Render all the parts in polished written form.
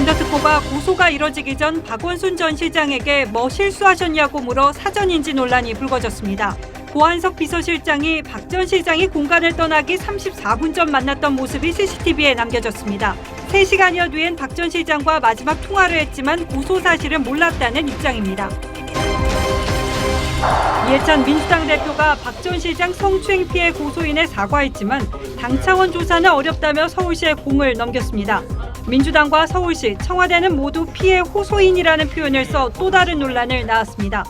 젠더 특보가 고소가 이뤄지기 전 박원순 전 시장에게 뭐 실수하셨냐고 물어 사전인지 논란이 불거졌습니다. 고한석 비서실장이 박 전 시장이 공간을 떠나기 34분 전 만났던 모습이 CCTV에 남겨졌습니다. 3시간여 뒤엔 박 전 시장과 마지막 통화를 했지만 고소 사실은 몰랐다는 입장입니다. 이해찬 민주당 대표가 박 전 시장 성추행 피해 고소인에 사과했지만 당 차원 조사는 어렵다며 서울시에 공을 넘겼습니다. 민주당과 서울시, 청와대는 모두 피해 호소인이라는 표현을 써 또 다른 논란을 낳았습니다.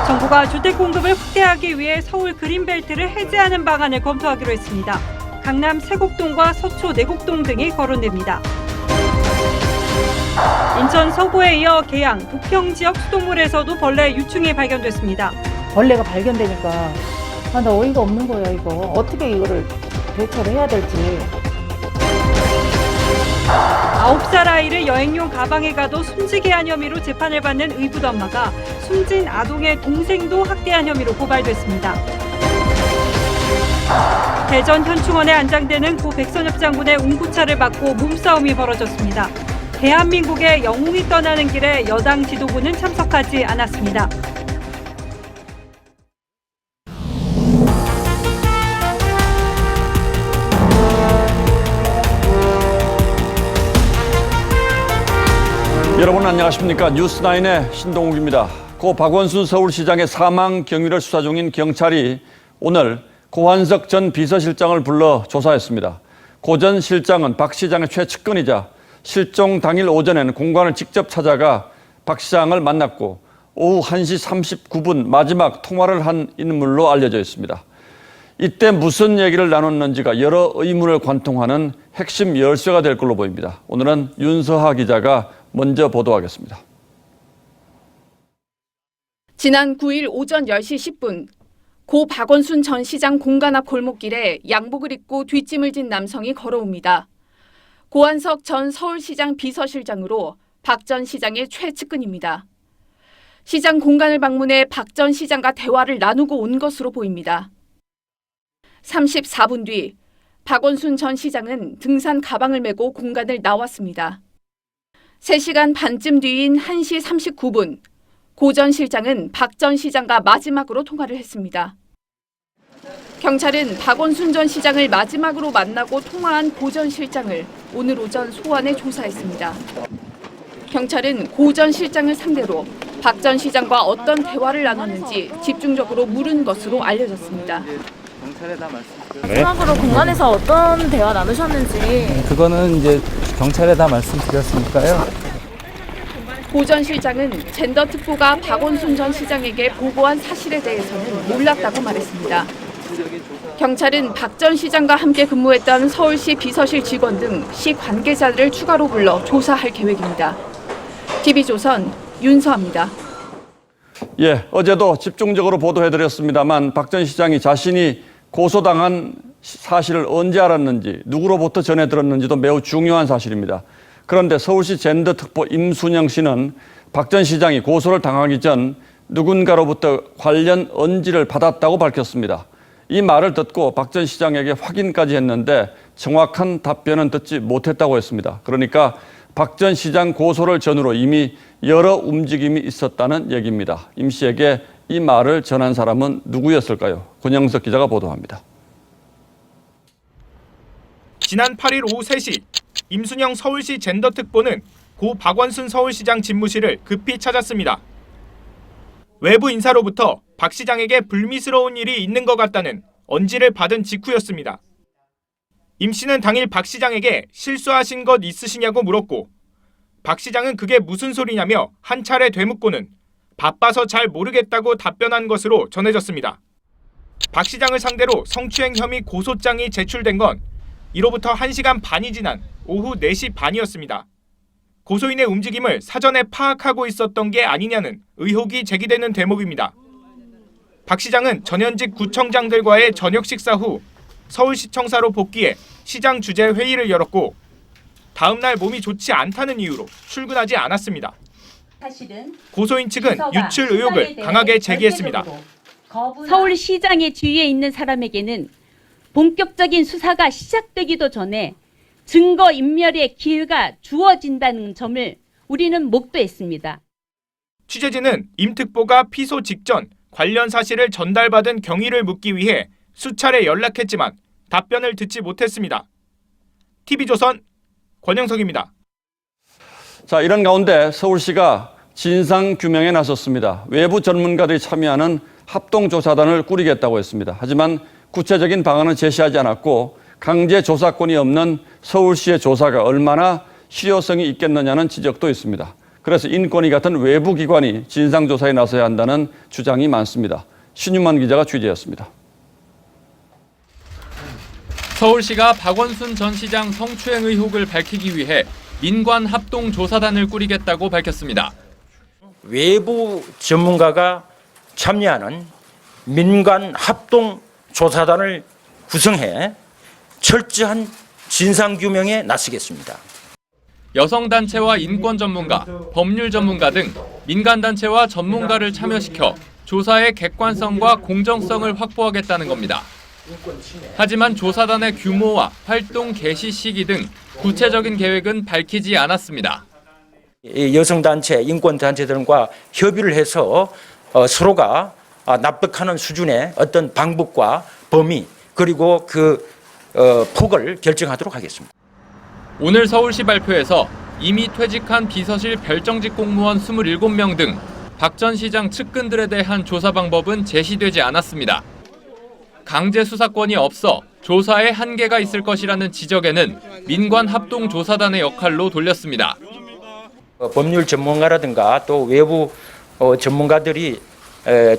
정부가 주택 공급을 확대하기 위해 서울 그린벨트를 해제하는 방안을 검토하기로 했습니다. 강남 세곡동과 서초 내곡동 등이 거론됩니다. 인천 서구에 이어 계양, 부평 지역 수돗물에서도 벌레 유충이 발견됐습니다. 벌레가 발견되니까 나 어이가 없는 거예요. 이거 어떻게 이거를 대처를 해야 될지. 9살 아이를 여행용 가방에 가둬 숨지게 한 혐의로 재판을 받는 의붓 엄마가 숨진 아동의 동생도 학대한 혐의로 고발됐습니다. 대전 현충원에 안장되는 고 백선엽 장군의 운구차를 받고 몸싸움이 벌어졌습니다. 대한민국의 영웅이 떠나는 길에 여당 지도부는 참석하지 않았습니다. 여러분 안녕하십니까. 뉴스9의 신동욱입니다. 고 박원순 서울시장의 사망 경위를 수사 중인 경찰이 오늘 고한석 전 비서실장을 불러 조사했습니다. 고 전 실장은 박 시장의 최측근이자 실종 당일 오전에는 공관을 직접 찾아가 박 시장을 만났고 오후 1시 39분 마지막 통화를 한 인물로 알려져 있습니다. 이때 무슨 얘기를 나눴는지가 여러 의문을 관통하는 핵심 열쇠가 될 걸로 보입니다. 오늘은 윤서하 기자가 먼저 보도하겠습니다. 지난 9일 오전 10시 10분 고 박원순 전 시장 공간 앞 골목길에 양복을 입고 뒷짐을 진 남성이 걸어옵니다. 고한석 전 서울시장 비서실장으로 박 전 시장의 최측근입니다. 시장 공간을 방문해 박 전 시장과 대화를 나누고 온 것으로 보입니다. 34분 뒤 박원순 전 시장은 등산 가방을 메고 공간을 나왔습니다. 3시간 반쯤 뒤인 1시 39분, 고 전 실장은 박 전 시장과 마지막으로 통화를 했습니다. 경찰은 박원순 전 시장을 마지막으로 만나고 통화한 고 전 실장을 오늘 오전 소환해 조사했습니다. 경찰은 고 전 실장을 상대로 박 전 시장과 어떤 대화를 나눴는지 집중적으로 물은 것으로 알려졌습니다. 마지막으로 공간에서 어떤 대화 나누셨는지. 그거는 이제 경찰에 다 말씀드렸으니까요. 고 전 실장은 젠더 특보가 박원순 전 시장에게 보고한 사실에 대해서는 몰랐다고 말했습니다. 경찰은 박 전 시장과 함께 근무했던 서울시 비서실 직원 등 시 관계자들을 추가로 불러 조사할 계획입니다. TV조선 윤서합니다. 어제도 집중적으로 보도해드렸습니다만 박 전 시장이 자신이 고소당한 사실을 언제 알았는지 누구로부터 전해 들었는지도 매우 중요한 사실입니다. 그런데 서울시 젠더특보 임순영 씨는 박 전 시장이 고소를 당하기 전 누군가로부터 관련 언지를 받았다고 밝혔습니다. 이 말을 듣고 박 전 시장에게 확인까지 했는데 정확한 답변은 듣지 못했다고 했습니다. 그러니까 박 전 시장 고소를 전후로 이미 여러 움직임이 있었다는 얘기입니다. 임 씨에게 이 말을 전한 사람은 누구였을까요? 권영석 기자가 보도합니다. 지난 8일 오후 3시 임순영 서울시 젠더특보는 고 박원순 서울시장 집무실을 급히 찾았습니다. 외부 인사로부터 박 시장에게 불미스러운 일이 있는 것 같다는 언지를 받은 직후였습니다. 임 씨는 당일 박 시장에게 실수하신 것 있으시냐고 물었고 박 시장은 그게 무슨 소리냐며 한 차례 되묻고는 바빠서 잘 모르겠다고 답변한 것으로 전해졌습니다. 박 시장을 상대로 성추행 혐의 고소장이 제출된 건 이로부터 1시간 반이 지난 오후 4시 반이었습니다. 고소인의 움직임을 사전에 파악하고 있었던 게 아니냐는 의혹이 제기되는 대목입니다. 박 시장은 전현직 구청장들과의 저녁 식사 후 서울시청사로 복귀해 시장 주재 회의를 열었고 다음 날 몸이 좋지 않다는 이유로 출근하지 않았습니다. 고소인 측은 유출 의혹을 강하게 제기했습니다. 서울시장의 지위에 있는 사람에게는 본격적인 수사가 시작되기도 전에 증거 인멸의 기회가 주어진다는 점을 우리는 목도했습니다. 취재진은 임 특보가 피소 직전 관련 사실을 전달받은 경위를 묻기 위해 수차례 연락했지만 답변을 듣지 못했습니다. TV조선 권영석입니다. 자, 이런 가운데 서울시가 진상규명에 나섰습니다. 외부 전문가들이 참여하는 합동조사단을 꾸리겠다고 했습니다. 하지만 구체적인 방안은 제시하지 않았고 강제 조사권이 없는 서울시의 조사가 얼마나 실효성이 있겠느냐는 지적도 있습니다. 그래서 인권위 같은 외부 기관이 진상조사에 나서야 한다는 주장이 많습니다. 신유만 기자가 취재했습니다. 서울시가 박원순 전 시장 성추행 의혹을 밝히기 위해 민관 합동조사단을 꾸리겠다고 밝혔습니다. 외부 전문가가 참여하는 민관 합동조사단을 구성해 철저한 진상규명에 나서겠습니다. 여성단체와 인권 전문가, 법률 전문가 등 민간단체와 전문가를 참여시켜 조사의 객관성과 공정성을 확보하겠다는 겁니다. 하지만 조사단의 규모와 활동 개시 시기 등 구체적인 계획은 밝히지 않았습니다. 여성단체, 인권단체들과 협의를 해서 서로가 납득하는 수준의 어떤 방법과 범위 그리고 폭을 결정하도록 하겠습니다. 오늘 서울시 발표에서 이미 퇴직한 비서실 별정직 공무원 27명 등 박 전 시장 측근들에 대한 조사 방법은 제시되지 않았습니다. 강제 수사권이 없어 조사에 한계가 있을 것이라는 지적에는 민관 합동조사단의 역할로 돌렸습니다. 법률 전문가라든가 또 외부 전문가들이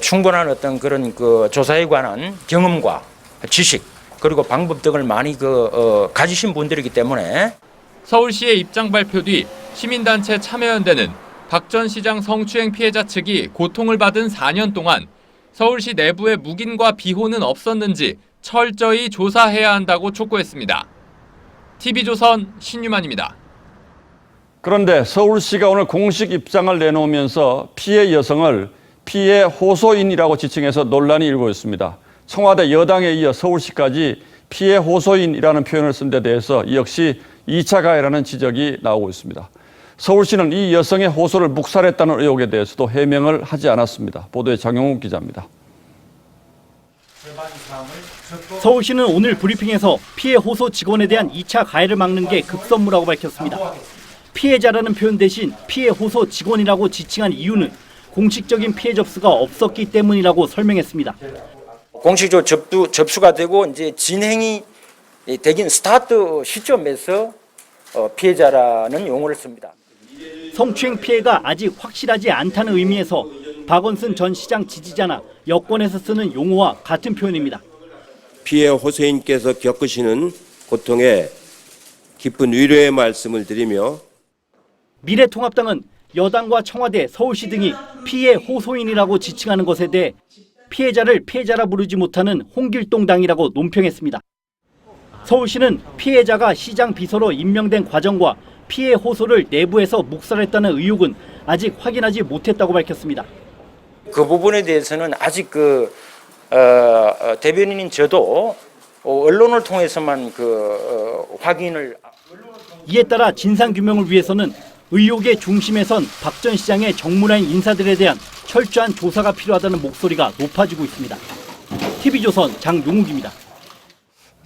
충분한 어떤 그런 조사에 관한 경험과 지식 그리고 방법 등을 많이 가지신 분들이기 때문에 서울시의 입장 발표 뒤 시민단체 참여연대는 박 전 시장 성추행 피해자 측이 고통을 받은 4년 동안 서울시 내부에 묵인과 비호는 없었는지 철저히 조사해야 한다고 촉구했습니다. TV조선 신유만입니다. 그런데 서울시가 오늘 공식 입장을 내놓으면서 피해 여성을 피해 호소인이라고 지칭해서 논란이 일고 있습니다. 청와대 여당에 이어 서울시까지 피해 호소인이라는 표현을 쓴 데 대해서 역시 2차 가해라는 지적이 나오고 있습니다. 서울시는 이 여성의 호소를 묵살했다는 의혹에 대해서도 해명을 하지 않았습니다. 보도에 장용욱 기자입니다. 서울시는 오늘 브리핑에서 피해 호소 직원에 대한 2차 가해를 막는 게 급선무라고 밝혔습니다. 피해자라는 표현 대신 피해 호소 직원이라고 지칭한 이유는 공식적인 피해 접수가 없었기 때문이라고 설명했습니다. 공식적으로 접수가 되고 이제 진행이 되긴 스타트 시점에서 피해자라는 용어를 씁니다. 성추행 피해가 아직 확실하지 않다는 의미에서 박원순 전 시장 지지자나 여권에서 쓰는 용어와 같은 표현입니다. 피해 호소인께서 겪으시는 고통에 깊은 위로의 말씀을 드리며 미래통합당은 여당과 청와대, 서울시 등이 피해 호소인이라고 지칭하는 것에 대해 피해자를 피해자라 부르지 못하는 홍길동당이라고 논평했습니다. 서울시는 피해자가 시장 비서로 임명된 과정과 피해 호소를 내부에서 묵살했다는 의혹은 아직 확인하지 못했다고 밝혔습니다. 그 부분에 대해서는 아직 대변인인 저도 언론을 통해서만 확인을. 이에 따라 진상규명을 위해서는 의혹의 중심에 선 박 전 시장의 정무라인 인사들에 대한 철저한 조사가 필요하다는 목소리가 높아지고 있습니다. TV조선 장용욱입니다.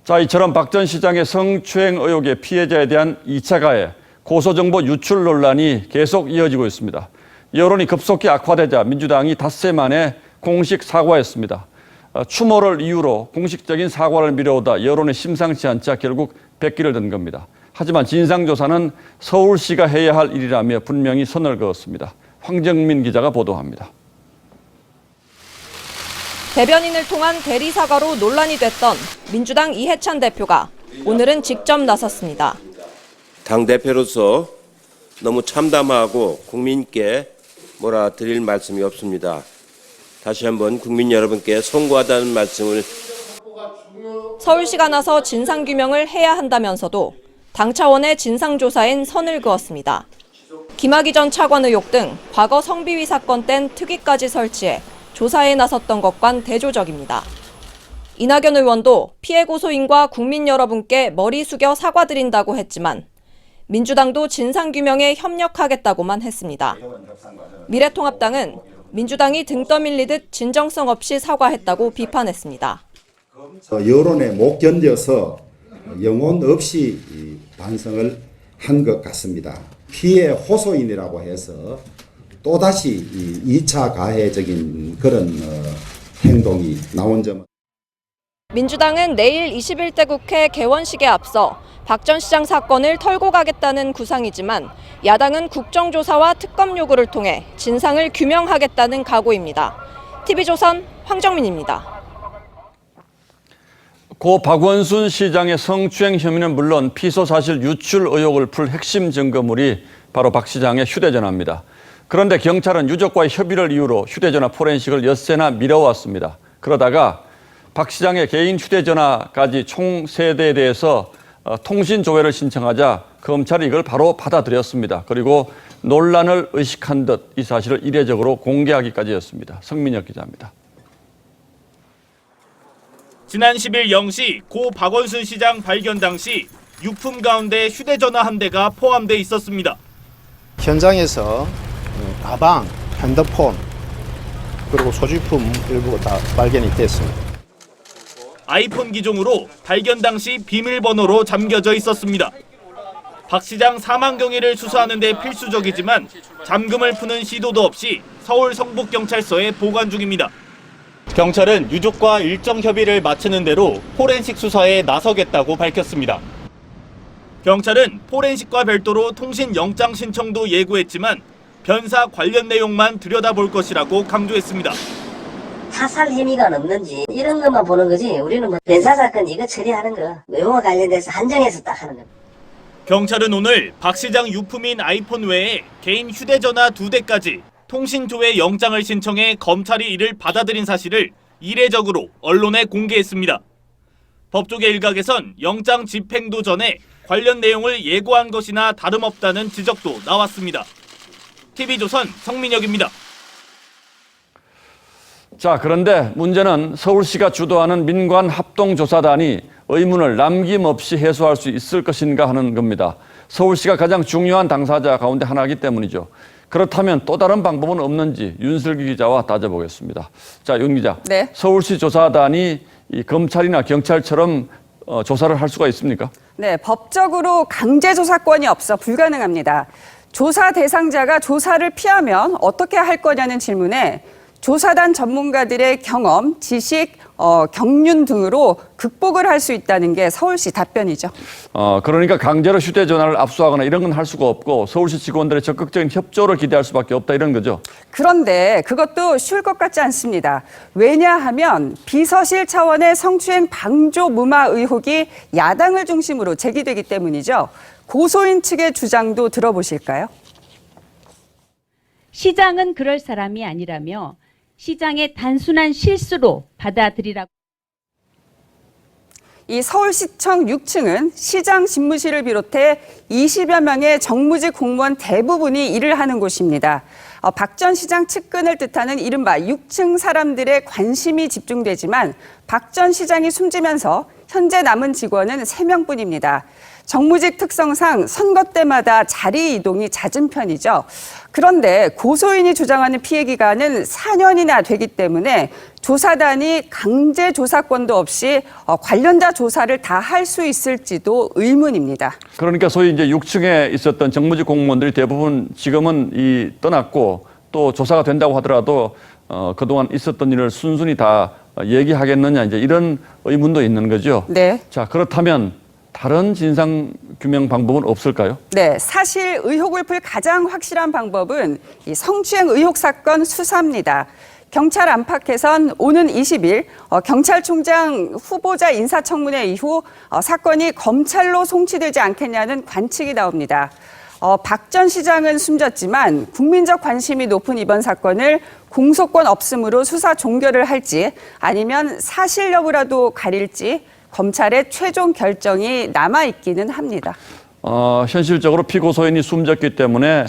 자, 이처럼 박 전 시장의 성추행 의혹의 피해자에 대한 2차 가해, 고소정보 유출 논란이 계속 이어지고 있습니다. 여론이 급속히 악화되자 민주당이 닷새 만에 공식 사과했습니다. 추모를 이유로 공식적인 사과를 미뤄오다 여론이 심상치 않자 결국 백기를 든 겁니다. 하지만 진상조사는 서울시가 해야 할 일이라며 분명히 선을 그었습니다. 황정민 기자가 보도합니다. 대변인을 통한 대리사과로 논란이 됐던 민주당 이해찬 대표가 오늘은 직접 나섰습니다. 당대표로서 너무 참담하고 국민께 뭐라 드릴 말씀이 없습니다. 다시 한번 국민 여러분께 송구하다는 말씀을. 서울시가 나서 진상규명을 해야 한다면서도 당 차원의 진상조사엔 선을 그었습니다. 김학의 전 차관 의혹 등 과거 성비위 사건 땐 특위까지 설치해 조사에 나섰던 것과는 대조적입니다. 이낙연 의원도 피해 고소인과 국민 여러분께 머리 숙여 사과드린다고 했지만 민주당도 진상규명에 협력하겠다고만 했습니다. 미래통합당은 민주당이 등 떠밀리듯 진정성 없이 사과했다고 비판했습니다. 여론에 못 견뎌서 영혼 없이 반성을 한 것 같습니다. 피해 호소인이라고 해서 또다시 2차 가해적인 그런 행동이 나온 점은 민주당은 내일 21대 국회 개원식에 앞서 박 전 시장 사건을 털고 가겠다는 구상이지만 야당은 국정조사와 특검 요구를 통해 진상을 규명하겠다는 각오입니다. TV조선 황정민입니다. 고 박원순 시장의 성추행 혐의는 물론 피소 사실 유출 의혹을 풀 핵심 증거물이 바로 박 시장의 휴대전화입니다. 그런데 경찰은 유족과의 협의를 이유로 휴대전화 포렌식을 엿새나 미뤄왔습니다. 그러다가 박 시장의 개인 휴대전화까지 총 3대에 대해서 통신 조회를 신청하자 검찰이 이걸 바로 받아들였습니다. 그리고 논란을 의식한 듯 이 사실을 이례적으로 공개하기까지 했습니다. 성민혁 기자입니다. 지난 10일 0시 고 박원순 시장 발견 당시 유품 가운데 휴대전화 한 대가 포함돼 있었습니다. 현장에서 가방, 핸드폰, 그리고 소지품 일부가 다 발견이 됐습니다. 아이폰 기종으로 발견 당시 비밀번호로 잠겨져 있었습니다. 박 시장 사망 경위를 수사하는 데 필수적이지만 잠금을 푸는 시도도 없이 서울 성북경찰서에 보관 중입니다. 경찰은 유족과 일정 협의를 마치는 대로 포렌식 수사에 나서겠다고 밝혔습니다. 경찰은 포렌식과 별도로 통신 영장 신청도 예고했지만 변사 관련 내용만 들여다볼 것이라고 강조했습니다. 타살 혐의가 없는지 이런 것만 보는 거지 우리는 뭐 변사 사건 이거 처리하는 거 외모와 관련돼서 한정해서 딱 하는 겁니다. 경찰은 오늘 박 시장 유품인 아이폰 외에 개인 휴대전화 2대까지 통신 조회 영장을 신청해 검찰이 이를 받아들인 사실을 이례적으로 언론에 공개했습니다. 법조계 일각에선 영장 집행도 전에 관련 내용을 예고한 것이나 다름없다는 지적도 나왔습니다. TV조선 성민혁입니다. 자, 그런데 문제는 서울시가 주도하는 민관 합동조사단이 의문을 남김없이 해소할 수 있을 것인가 하는 겁니다. 서울시가 가장 중요한 당사자 가운데 하나이기 때문이죠. 그렇다면 또 다른 방법은 없는지 윤슬기 기자와 따져보겠습니다. 자, 윤 기자. 네. 서울시 조사단이 이 검찰이나 경찰처럼 조사를 할 수가 있습니까? 네, 법적으로 강제 조사권이 없어 불가능합니다. 조사 대상자가 조사를 피하면 어떻게 할 거냐는 질문에 조사단 전문가들의 경험, 지식, 경륜 등으로 극복을 할 수 있다는 게 서울시 답변이죠. 그러니까 강제로 휴대전화를 압수하거나 이런 건 할 수가 없고 서울시 직원들의 적극적인 협조를 기대할 수밖에 없다 이런 거죠. 그런데 그것도 쉬울 것 같지 않습니다. 왜냐하면 비서실 차원의 성추행 방조 무마 의혹이 야당을 중심으로 제기되기 때문이죠. 고소인 측의 주장도 들어보실까요? 시장은 그럴 사람이 아니라며 시장의 단순한 실수로 받아들이라고. 이 서울시청 6층은 시장 집무실을 비롯해 20여 명의 정무직 공무원 대부분이 일을 하는 곳입니다. 박 전 시장 측근을 뜻하는 이른바 6층 사람들의 관심이 집중되지만 박 전 시장이 숨지면서 현재 남은 직원은 3명뿐입니다. 정무직 특성상 선거 때마다 자리 이동이 잦은 편이죠. 그런데 고소인이 주장하는 피해 기간은 4년이나 되기 때문에 조사단이 강제 조사권도 없이 관련자 조사를 다 할 수 있을지도 의문입니다. 그러니까 소위 이제 6층에 있었던 정무직 공무원들이 대부분 지금은 떠났고 또 조사가 된다고 하더라도 그동안 있었던 일을 순순히 다 얘기하겠느냐 이제 이런 의문도 있는 거죠. 네. 자, 그렇다면 다른 진상 규명 방법은 없을까요? 네, 사실 의혹을 풀 가장 확실한 방법은 이 성추행 의혹 사건 수사입니다. 경찰 안팎에선 오는 20일 경찰총장 후보자 인사청문회 이후 사건이 검찰로 송치되지 않겠냐는 관측이 나옵니다. 박 전 시장은 숨졌지만 국민적 관심이 높은 이번 사건을 공소권 없음으로 수사 종결을 할지 아니면 사실 여부라도 가릴지 검찰의 최종 결정이 남아있기는 합니다. 현실적으로 피고소인이 숨졌기 때문에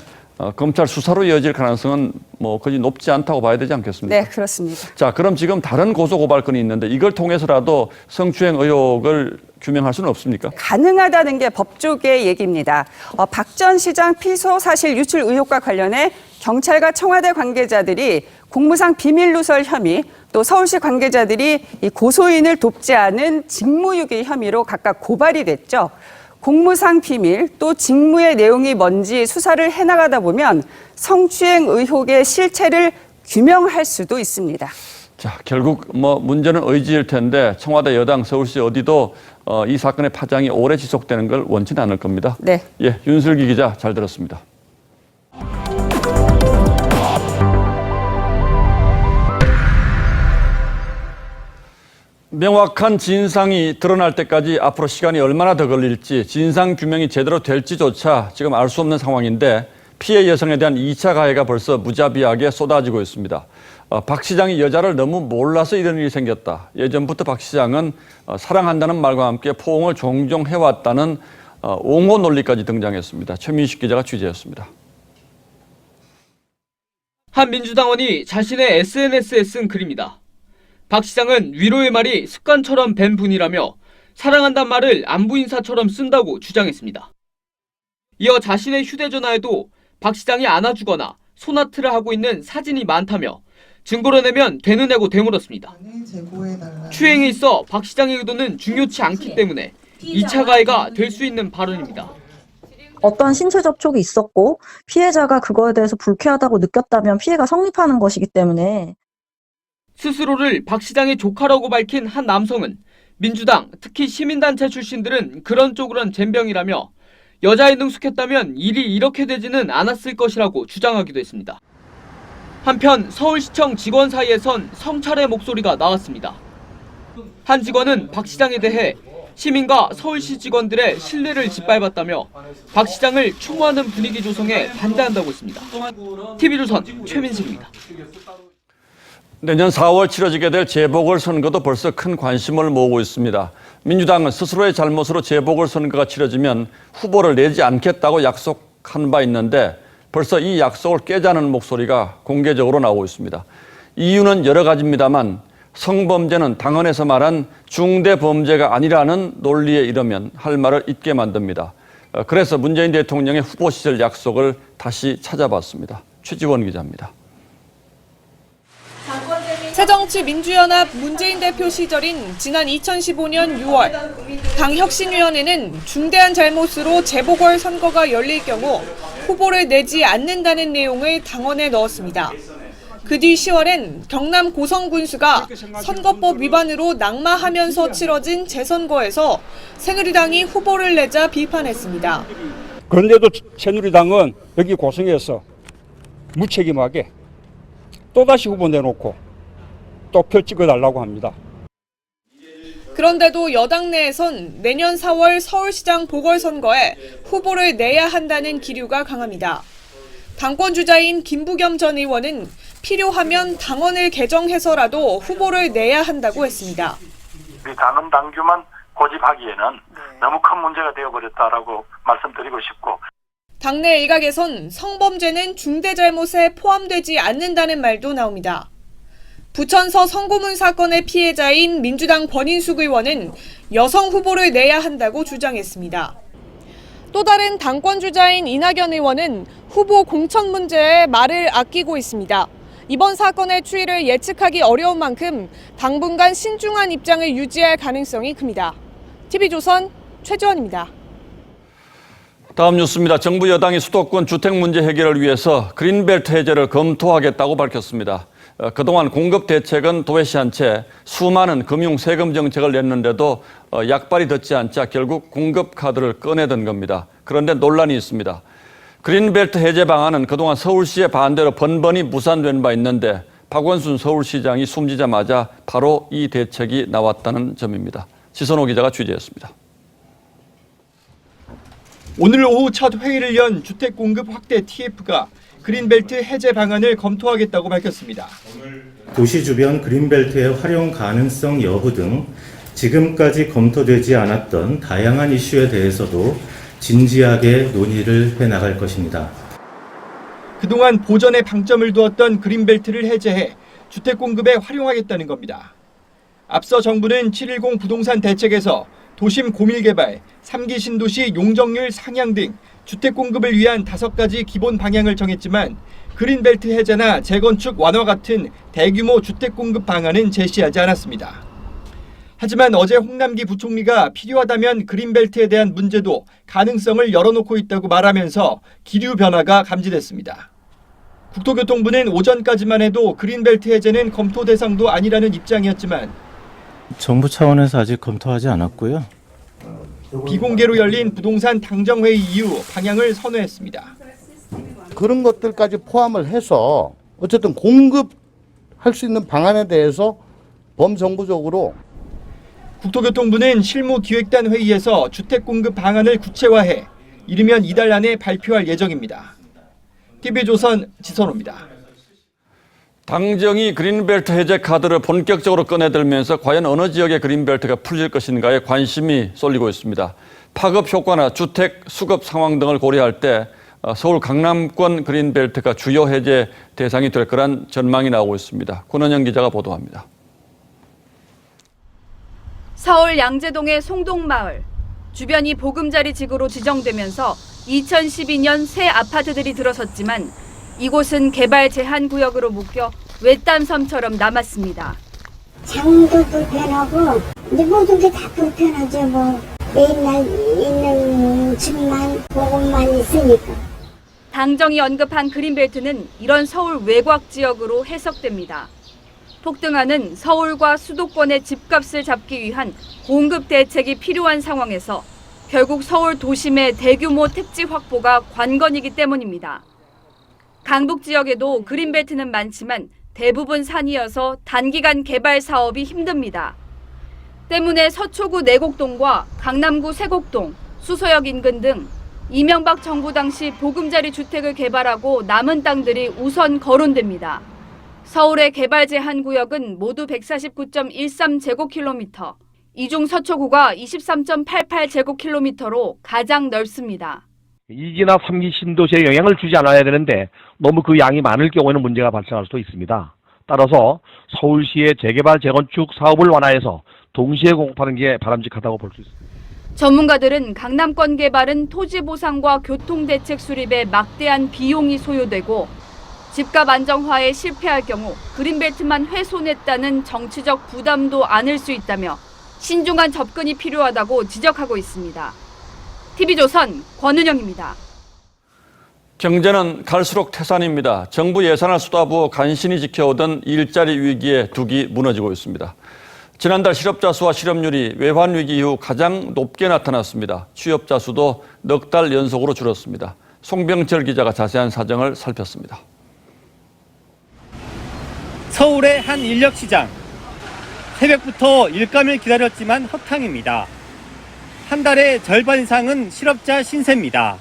검찰 수사로 이어질 가능성은 뭐 거의 높지 않다고 봐야 되지 않겠습니까? 네, 그렇습니다. 자, 그럼 지금 다른 고소고발건이 있는데 이걸 통해서라도 성추행 의혹을 규명할 수는 없습니까? 가능하다는 게 법조계의 얘기입니다. 박 전 시장 피소 사실 유출 의혹과 관련해 경찰과 청와대 관계자들이 공무상 비밀누설 혐의, 또 서울시 관계자들이 이 고소인을 돕지 않은 직무유기 혐의로 각각 고발이 됐죠. 공무상 비밀, 또 직무의 내용이 뭔지 수사를 해나가다 보면 성추행 의혹의 실체를 규명할 수도 있습니다. 자, 결국 뭐 문제는 의지일 텐데 청와대, 여당, 서울시 어디도 이 사건의 파장이 오래 지속되는 걸 원치는 않을 겁니다. 네. 예, 윤슬기 기자 잘 들었습니다. 명확한 진상이 드러날 때까지 앞으로 시간이 얼마나 더 걸릴지, 진상 규명이 제대로 될지조차 지금 알 수 없는 상황인데 피해 여성에 대한 2차 가해가 벌써 무자비하게 쏟아지고 있습니다. 박 시장이 여자를 너무 몰라서 이런 일이 생겼다. 예전부터 박 시장은 사랑한다는 말과 함께 포옹을 종종 해왔다는 옹호 논리까지 등장했습니다. 최민식 기자가 취재했습니다. 한 민주당원이 자신의 SNS에 쓴 글입니다. 박 시장은 위로의 말이 습관처럼 밴 분이라며 사랑한다는 말을 안부 인사처럼 쓴다고 주장했습니다. 이어 자신의 휴대전화에도 박 시장이 안아주거나 소나트를 하고 있는 사진이 많다며 증거로 내면 되느냐고 되물었습니다. 추행에 있어 박 시장의 의도는 중요치 않기 때문에 2차 가해가 될 수 있는 발언입니다. 어떤 신체 접촉이 있었고 피해자가 그거에 대해서 불쾌하다고 느꼈다면 피해가 성립하는 것이기 때문에 스스로를 박 시장의 조카라고 밝힌 한 남성은 민주당, 특히 시민단체 출신들은 그런 쪽으론 젬병이라며 여자에 능숙했다면 일이 이렇게 되지는 않았을 것이라고 주장하기도 했습니다. 한편 서울시청 직원 사이에선 성찰의 목소리가 나왔습니다. 한 직원은 박 시장에 대해 시민과 서울시 직원들의 신뢰를 짓밟았다며 박 시장을 추모하는 분위기 조성에 반대한다고 했습니다. TV조선 최민식입니다. 내년 4월 치러지게 될 재보궐선거도 벌써 큰 관심을 모으고 있습니다. 민주당은 스스로의 잘못으로 재보궐선거가 치러지면 후보를 내지 않겠다고 약속한 바 있는데 벌써 이 약속을 깨자는 목소리가 공개적으로 나오고 있습니다. 이유는 여러 가지입니다만 성범죄는 당헌에서 말한 중대범죄가 아니라는 논리에 이르면 할 말을 잊게 만듭니다. 그래서 문재인 대통령의 후보 시절 약속을 다시 찾아봤습니다. 최지원 기자입니다. 새정치민주연합 문재인 대표 시절인 지난 2015년 6월 당 혁신위원회는 중대한 잘못으로 재보궐선거가 열릴 경우 후보를 내지 않는다는 내용을 당헌에 넣었습니다. 그 뒤 10월엔 경남 고성군수가 선거법 위반으로 낙마하면서 치러진 재선거에서 새누리당이 후보를 내자 비판했습니다. 그런데도 새누리당은 여기 고성에서 무책임하게 또다시 후보 내놓고 또 표 찍어달라고 합니다. 그런데도 여당 내에선 내년 4월 서울시장 보궐선거에 후보를 내야 한다는 기류가 강합니다. 당권 주자인 김부겸 전 의원은 필요하면 당헌을 개정해서라도 후보를 내야 한다고 했습니다. 우리 당헌 당규만 고집하기에는 너무 큰 문제가 되어버렸다라고 말씀드리고 싶고. 당내 일각에선 성범죄는 중대잘못에 포함되지 않는다는 말도 나옵니다. 부천서 성고문 사건의 피해자인 민주당 권인숙 의원은 여성 후보를 내야 한다고 주장했습니다. 또 다른 당권 주자인 이낙연 의원은 후보 공천 문제에 말을 아끼고 있습니다. 이번 사건의 추이를 예측하기 어려운 만큼 당분간 신중한 입장을 유지할 가능성이 큽니다. TV조선 최지원입니다. 다음 뉴스입니다. 정부 여당이 수도권 주택 문제 해결을 위해서 그린벨트 해제를 검토하겠다고 밝혔습니다. 그동안 공급 대책은 도외시한 채 수많은 금융 세금 정책을 냈는데도 약발이 닿지 않자 결국 공급 카드를 꺼내던 겁니다. 그런데 논란이 있습니다. 그린벨트 해제 방안은 그동안 서울시의 반대로 번번이 무산된 바 있는데 박원순 서울시장이 숨지자마자 바로 이 대책이 나왔다는 점입니다. 지선호 기자가 취재했습니다. 오늘 오후 첫 회의를 연 주택공급 확대 TF가 그린벨트 해제 방안을 검토하겠다고 밝혔습니다. 도시 주변 그린벨트의 활용 가능성 여부 등 지금까지 검토되지 않았던 다양한 이슈에 대해서도 진지하게 논의를 해나갈 것입니다. 그동안 보전에 방점을 두었던 그린벨트를 해제해 주택 공급에 활용하겠다는 겁니다. 앞서 정부는 7.10 부동산 대책에서 도심 고밀개발, 3기 신도시 용적률 상향 등 주택 공급을 위한 5가지 기본 방향을 정했지만 그린벨트 해제나 재건축 완화 같은 대규모 주택 공급 방안은 제시하지 않았습니다. 하지만 어제 홍남기 부총리가 필요하다면 그린벨트에 대한 문제도 가능성을 열어놓고 있다고 말하면서 기류 변화가 감지됐습니다. 국토교통부는 오전까지만 해도 그린벨트 해제는 검토 대상도 아니라는 입장이었지만 정부 차원에서 아직 검토하지 않았고요. 비공개로 열린 부동산 당정회의 이후 방향을 선회했습니다. 그런 것들까지 포함을 해서 어쨌든 공급할 수 있는 방안에 대해서 범정부적으로 국토교통부는 실무기획단 회의에서 주택 공급 방안을 구체화해 이르면 이달 안에 발표할 예정입니다. TV조선 지선호입니다. 당정이 그린벨트 해제 카드를 본격적으로 꺼내들면서 과연 어느 지역의 그린벨트가 풀릴 것인가에 관심이 쏠리고 있습니다. 파급 효과나 주택 수급 상황 등을 고려할 때 서울 강남권 그린벨트가 주요 해제 대상이 될 거란 전망이 나오고 있습니다. 권은영 기자가 보도합니다. 서울 양재동의 송동마을. 주변이 보금자리 지구로 지정되면서 2012년 새 아파트들이 들어섰지만 이곳은 개발 제한 구역으로 묶여 외딴 섬처럼 남았습니다. 장도 불편하고 이제 모든 게 다 불편하죠. 뭐 맨날 있는 집만 보고만 있으니까. 당정이 언급한 그린벨트는 이런 서울 외곽 지역으로 해석됩니다. 폭등하는 서울과 수도권의 집값을 잡기 위한 공급 대책이 필요한 상황에서 결국 서울 도심의 대규모 택지 확보가 관건이기 때문입니다. 강북 지역에도 그린벨트는 많지만 대부분 산이어서 단기간 개발 사업이 힘듭니다. 때문에 서초구 내곡동과 강남구 세곡동, 수서역 인근 등 이명박 정부 당시 보금자리 주택을 개발하고 남은 땅들이 우선 거론됩니다. 서울의 개발 제한 구역은 모두 149.13제곱킬로미터, 이 중 서초구가 23.88제곱킬로미터로 가장 넓습니다. 2기나 3기 신도시에 영향을 주지 않아야 되는데 너무 그 양이 많을 경우에는 문제가 발생할 수도 있습니다. 따라서 서울시의 재개발 재건축 사업을 완화해서 동시에 공급하는 게 바람직하다고 볼 수 있습니다. 전문가들은 강남권 개발은 토지 보상과 교통대책 수립에 막대한 비용이 소요되고 집값 안정화에 실패할 경우 그린벨트만 훼손했다는 정치적 부담도 안을 수 있다며 신중한 접근이 필요하다고 지적하고 있습니다. TV조선 권은영입니다. 경제는 갈수록 태산입니다. 정부 예산을 쏟아부어 간신히 지켜오던 일자리 위기에 둑이 무너지고 있습니다. 지난달 실업자 수와 실업률이 외환 위기 이후 가장 높게 나타났습니다. 취업자 수도 넉 달 연속으로 줄었습니다. 송병철 기자가 자세한 사정을 살폈습니다. 서울의 한 인력시장. 새벽부터 일감을 기다렸지만 허탕입니다. 한 달의 절반 이상은 실업자 신세입니다.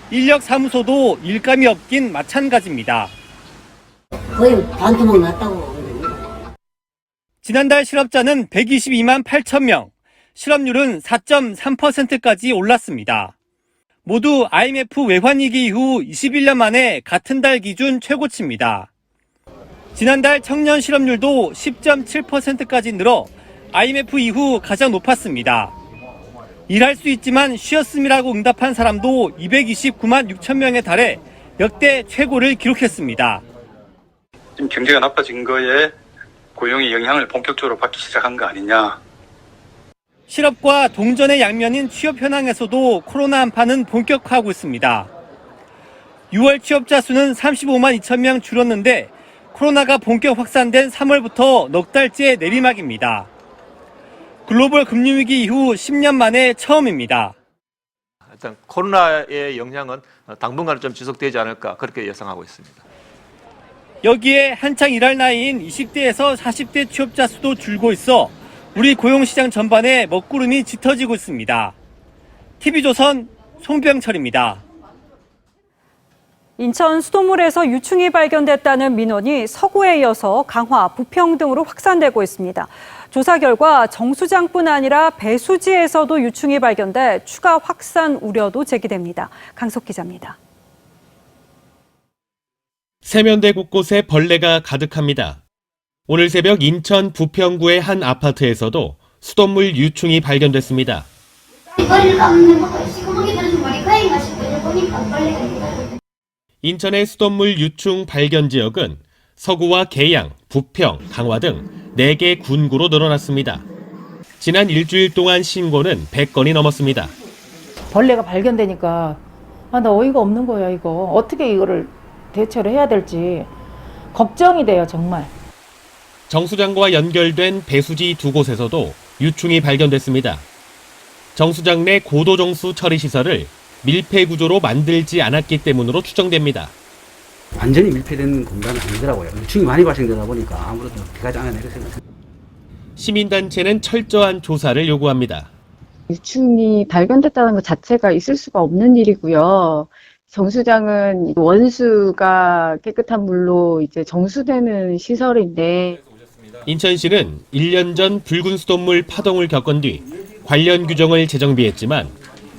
인력사무소도 일감이 없긴 마찬가지입니다. 거의 반토막 났다고. 지난달 실업자는 122만 8천 명, 실업률은 4.3%까지 올랐습니다. 모두 IMF 외환위기 이후 21년 만에 같은 달 기준 최고치입니다. 지난달 청년 실업률도 10.7%까지 늘어 IMF 이후 가장 높았습니다. 일할 수 있지만 쉬었음이라고 응답한 사람도 229만 6천 명에 달해 역대 최고를 기록했습니다. 지금 경제가 나빠진 거에 고용의 영향을 본격적으로 받기 시작한 거 아니냐. 실업과 동전의 양면인 취업 현황에서도 코로나 한파는 본격화하고 있습니다. 6월 취업자 수는 35만 2천 명 줄었는데 코로나가 본격 확산된 3월부터 넉 달째 내리막입니다. 글로벌 금융위기 이후 10년 만에 처음입니다. 일단 코로나의 영향은 당분간은 좀 지속되지 않을까 그렇게 예상하고 있습니다. 여기에 한창 일할 나이인 20대에서 40대 취업자 수도 줄고 있어 우리 고용시장 전반에 먹구름이 짙어지고 있습니다. TV조선 송병철입니다. 인천 수돗물에서 유충이 발견됐다는 민원이 서구에 이어서 강화, 부평 등으로 확산되고 있습니다. 조사 결과 정수장뿐 아니라 배수지에서도 유충이 발견돼 추가 확산 우려도 제기됩니다. 강석 기자입니다. 세면대 곳곳에 벌레가 가득합니다. 오늘 새벽 인천 부평구의 한 아파트에서도 수돗물 유충이 발견됐습니다. 머리가 없는 거 시커멓게 들어서 머리가 인가 싶어요. 보니까 벌레가 있더라고요. 인천의 수돗물 유충 발견 지역은 서구와 계양, 부평, 강화 등 4개 군구로 늘어났습니다. 지난 일주일 동안 신고는 100건이 넘었습니다. 벌레가 발견되니까 나 어이가 없는 거야 이거. 어떻게 이거를 대처를 해야 될지 걱정이 돼요 정말. 정수장과 연결된 배수지 2곳에서도 유충이 발견됐습니다. 정수장 내 고도정수 처리 시설을 밀폐 구조로 만들지 않았기 때문으로 추정됩니다. 완전히 밀폐된 공간은 아니더라고요. 유충이 많이 발생되다 보니까 아무래도 비가 안 내렸습니다. 시민단체는 철저한 조사를 요구합니다. 유충이 발견됐다는 것 자체가 있을 수가 없는 일이고요. 정수장은 원수가 깨끗한 물로 이제 정수되는 시설인데 인천시는 1년 전 붉은 수돗물 파동을 겪은 뒤 관련 규정을 재정비했지만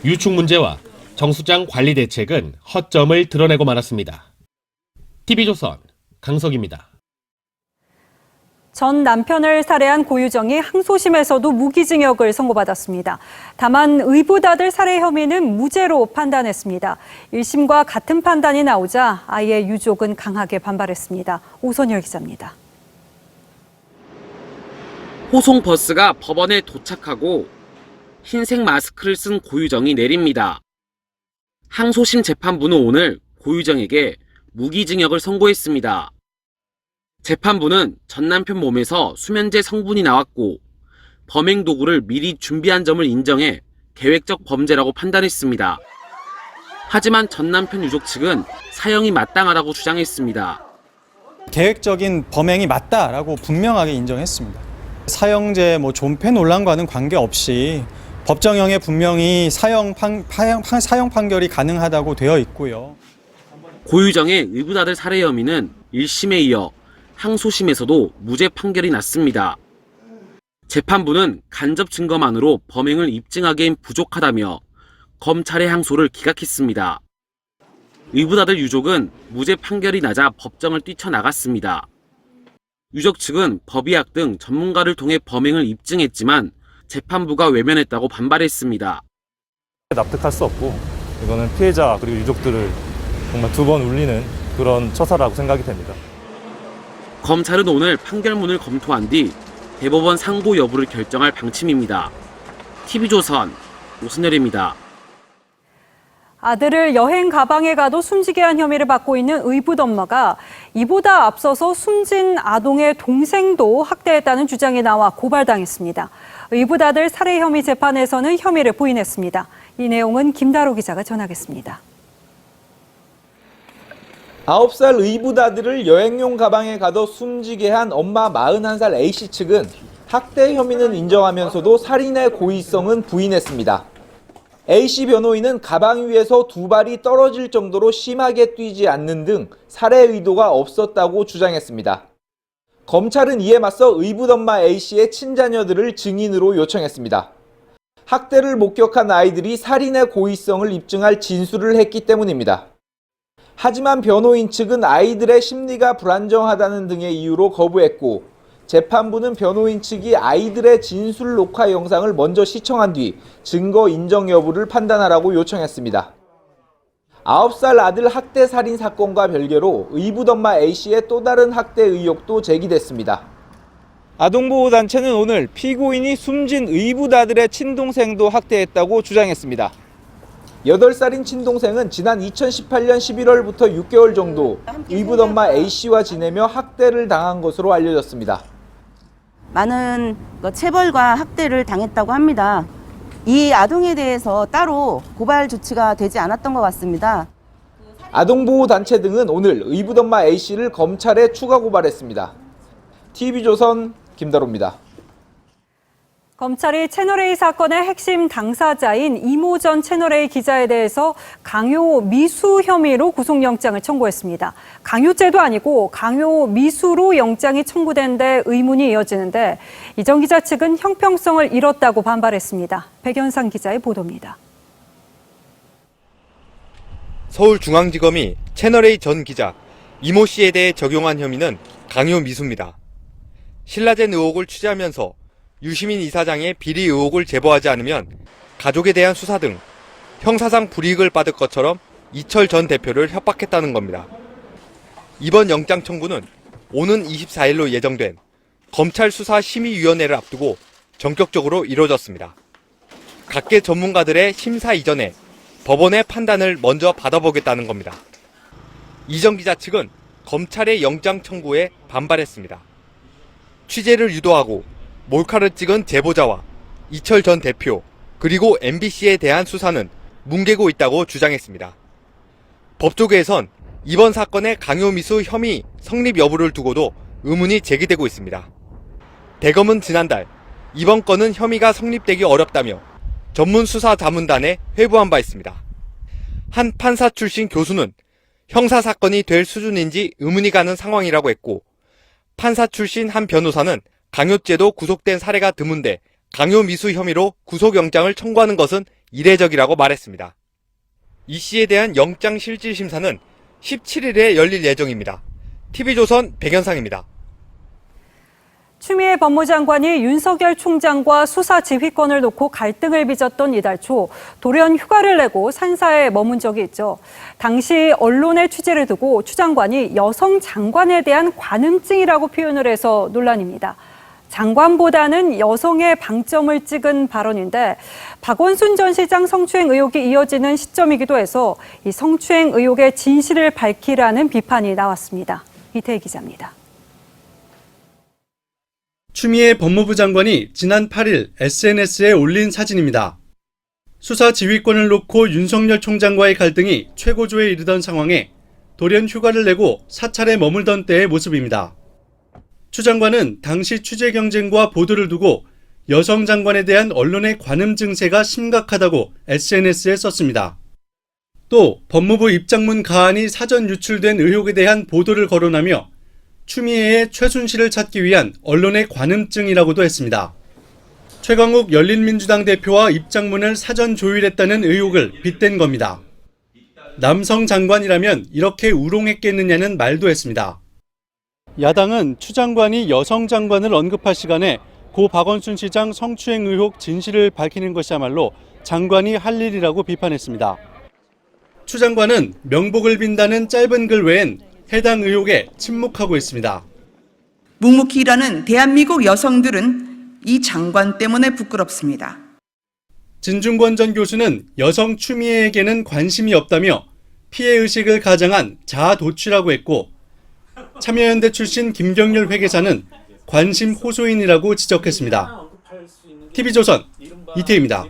유충 문제와 정수장 관리 대책은 허점을 드러내고 말았습니다. TV조선 강석입니다. 전 남편을 살해한 고유정이 항소심에서도 무기징역을 선고받았습니다. 다만 의붓아들 살해 혐의는 무죄로 판단했습니다. 1심과 같은 판단이 나오자 아이의 유족은 강하게 반발했습니다. 오선열 기자입니다. 호송 버스가 법원에 도착하고 흰색 마스크를 쓴 고유정이 내립니다. 항소심 재판부는 오늘 고유정에게 무기징역을 선고했습니다. 재판부는 전 남편 몸에서 수면제 성분이 나왔고 범행 도구를 미리 준비한 점을 인정해 계획적 범죄라고 판단했습니다. 하지만 전 남편 유족 측은 사형이 마땅하다고 주장했습니다. 계획적인 범행이 맞다라고 분명하게 인정했습니다. 사형제 존폐 논란과는 관계없이 법정형에 분명히 사형 판결이 가능하다고 되어 있고요. 고유정의 의붓아들 살해 혐의는 1심에 이어 항소심에서도 무죄 판결이 났습니다. 재판부는 간접 증거만으로 범행을 입증하기엔 부족하다며 검찰의 항소를 기각했습니다. 의붓아들 유족은 무죄 판결이 나자 법정을 뛰쳐나갔습니다. 유족 측은 법의학 등 전문가를 통해 범행을 입증했지만 재판부가 외면했다고 반발했습니다. 납득할 수 없고 이거는 피해자 그리고 유족들을 정말 두 번 울리는 그런 처사라고 생각이 됩니다. 검찰은 오늘 판결문을 검토한 뒤 대법원 상고 여부를 결정할 방침입니다. TV조선 오순열입니다. 아들을 여행 가방에 가둬 숨지게 한 혐의를 받고 있는 의붓 엄마가 이보다 앞서서 숨진 아동의 동생도 학대했다는 주장이 나와 고발당했습니다. 의붓 아들 살해 혐의 재판에서는 혐의를 부인했습니다. 이 내용은 김다로 기자가 전하겠습니다. 9살 의붓 아들을 여행용 가방에 가둬 숨지게 한 엄마 41살 A씨 측은 학대 혐의는 인정하면서도 살인의 고의성은 부인했습니다. A씨 변호인은 가방 위에서 두 발이 떨어질 정도로 심하게 뛰지 않는 등 살해 의도가 없었다고 주장했습니다. 검찰은 이에 맞서 의붓 엄마 A씨의 친자녀들을 증인으로 요청했습니다. 학대를 목격한 아이들이 살인의 고의성을 입증할 진술을 했기 때문입니다. 하지만 변호인 측은 아이들의 심리가 불안정하다는 등의 이유로 거부했고 재판부는 변호인 측이 아이들의 진술 녹화 영상을 먼저 시청한 뒤 증거 인정 여부를 판단하라고 요청했습니다. 9살 아들 학대 살인 사건과 별개로 의붓 엄마 A씨의 또 다른 학대 의혹도 제기됐습니다. 아동보호단체는 오늘 피고인이 숨진 의붓 아들의 친동생도 학대했다고 주장했습니다. 8살인 친동생은 지난 2018년 11월부터 6개월 정도 의붓 엄마 A씨와 지내며 학대를 당한 것으로 알려졌습니다. 많은 체벌과 학대를 당했다고 합니다. 이 아동에 대해서 따로 고발 조치가 되지 않았던 것 같습니다. 아동보호단체 등은 오늘 의붓 엄마 A씨를 검찰에 추가 고발했습니다. TV조선 김다로입니다. 검찰이 채널A 사건의 핵심 당사자인 이모 전 채널A 기자에 대해서 강요 미수 혐의로 구속영장을 청구했습니다. 강요죄도 아니고 강요 미수로 영장이 청구된 데 의문이 이어지는데 이 전 기자 측은 형평성을 잃었다고 반발했습니다. 백연상 기자의 보도입니다. 서울중앙지검이 채널A 전 기자 이모 씨에 대해 적용한 혐의는 강요 미수입니다. 신라젠 의혹을 취재하면서 유시민 이사장의 비리 의혹을 제보하지 않으면 가족에 대한 수사 등 형사상 불이익을 받을 것처럼 이철 전 대표를 협박했다는 겁니다. 이번 영장 청구는 오는 24일로 예정된 검찰 수사 심의위원회를 앞두고 전격적으로 이루어졌습니다. 각계 전문가들의 심사 이전에 법원의 판단을 먼저 받아보겠다는 겁니다. 이 전 기자 측은 검찰의 영장 청구에 반발했습니다. 취재를 유도하고 몰카를 찍은 제보자와 이철 전 대표 그리고 MBC에 대한 수사는 뭉개고 있다고 주장했습니다. 법조계에선 이번 사건의 강요미수 혐의 성립 여부를 두고도 의문이 제기되고 있습니다. 대검은 지난달 이번 건은 혐의가 성립되기 어렵다며 전문수사자문단에 회부한 바 있습니다. 한 판사 출신 교수는 형사사건이 될 수준인지 의문이 가는 상황이라고 했고 판사 출신 한 변호사는 강요죄도 구속된 사례가 드문데 강요 미수 혐의로 구속영장을 청구하는 것은 이례적이라고 말했습니다. 이 씨에 대한 영장실질심사는 17일에 열릴 예정입니다. TV조선 백연상입니다. 추미애 법무장관이 윤석열 총장과 수사 지휘권을 놓고 갈등을 빚었던 이달 초 돌연 휴가를 내고 산사에 머문 적이 있죠. 당시 언론의 취재를 두고 추 장관이 여성 장관에 대한 관음증이라고 표현을 해서 논란입니다. 장관보다는 여성의 방점을 찍은 발언인데 박원순 전 시장 성추행 의혹이 이어지는 시점이기도 해서 이 성추행 의혹의 진실을 밝히라는 비판이 나왔습니다. 이태희 기자입니다. 추미애 법무부 장관이 지난 8일 SNS에 올린 사진입니다. 수사 지휘권을 놓고 윤석열 총장과의 갈등이 최고조에 이르던 상황에 돌연 휴가를 내고 사찰에 머물던 때의 모습입니다. 추 장관은 당시 취재 경쟁과 보도를 두고 여성 장관에 대한 언론의 관음 증세가 심각하다고 SNS에 썼습니다. 또 법무부 입장문 가안이 사전 유출된 의혹에 대한 보도를 거론하며 추미애의 최순실을 찾기 위한 언론의 관음증이라고도 했습니다. 최강욱 열린민주당 대표와 입장문을 사전 조율했다는 의혹을 빗댄 겁니다. 남성 장관이라면 이렇게 우롱했겠느냐는 말도 했습니다. 야당은 추 장관이 여성 장관을 언급할 시간에 고 박원순 시장 성추행 의혹 진실을 밝히는 것이야말로 장관이 할 일이라고 비판했습니다. 추 장관은 명복을 빈다는 짧은 글 외엔 해당 의혹에 침묵하고 있습니다. 묵묵히 일하는 대한민국 여성들은 이 장관 때문에 부끄럽습니다. 진중권 전 교수는 여성 추미애에게는 관심이 없다며 피해의식을 가장한 자아도취라고 했고 참여연대 출신 김경률 회계사는 관심 호소인이라고 지적했습니다. TV조선 이태희입니다.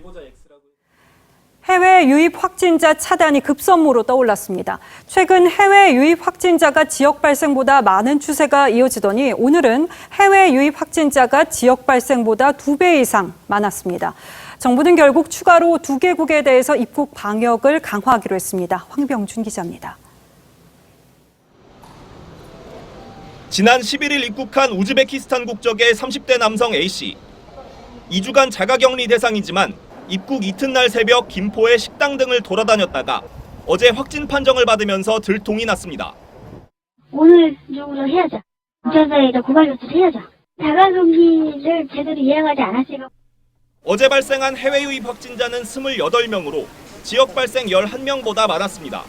해외 유입 확진자 차단이 급선무로 떠올랐습니다. 최근 해외 유입 확진자가 지역 발생보다 많은 추세가 이어지더니 오늘은 해외 유입 확진자가 지역 발생보다 2배 이상 많았습니다. 정부는 결국 추가로 2개국에 대해서 입국 방역을 강화하기로 했습니다. 황병준 기자입니다. 지난 11일 입국한 우즈베키스탄 국적의 30대 남성 A씨. 2주간 자가격리 대상이지만 입국 이튿날 새벽 김포의 식당 등을 돌아다녔다가 어제 확진 판정을 받으면서 들통이 났습니다. 오늘 중으로 해야죠. 경찰서에 고발 조치를 해야죠. 자가격리를 제대로 이행하지 않았으니까. 어제 발생한 해외 유입 확진자는 28명으로 지역 발생 11명보다 많았습니다.